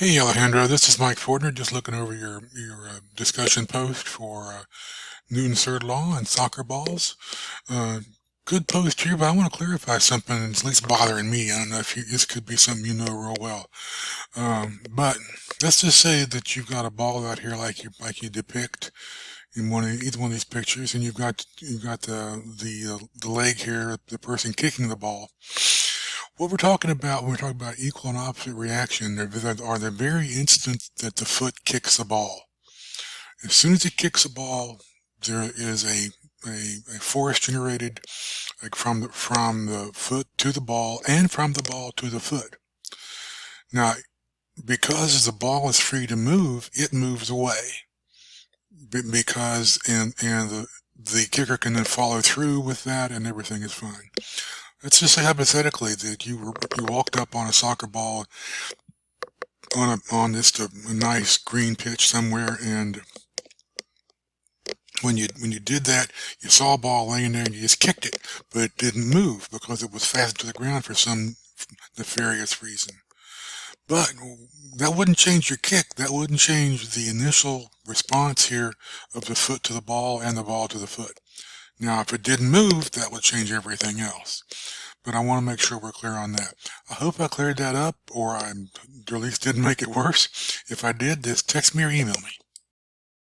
Hey Alejandro, this is Mike Fortner, just looking over your discussion post for Newton's third law and soccer balls. Uh, Good post here, but I want to clarify something that's at least bothering me. I don't know if this could be something you know real well. But let's just say that you've got a ball out here like you depict in either one of these pictures, and you've got the leg here, the person kicking the ball. What we're talking about when we're talking about equal and opposite reaction are the very instant that the foot kicks the ball. As soon as it kicks the ball, there is a force generated like from the foot to the ball and from the ball to the foot. Now, because the ball is free to move, it moves away because and the kicker can then follow through with that and everything is fine. Let's just say hypothetically that you walked up on a soccer ball on this a nice green pitch somewhere, and when you did that, you saw a ball laying there and you just kicked it, but it didn't move because it was fastened to the ground for some nefarious reason. But that wouldn't change your kick. That wouldn't change the initial response here of the foot to the ball and the ball to the foot. Now, if it didn't move, that would change everything else. But I want to make sure we're clear on that. I hope I cleared that up, or at least didn't make it worse. If I did, just text me or email me.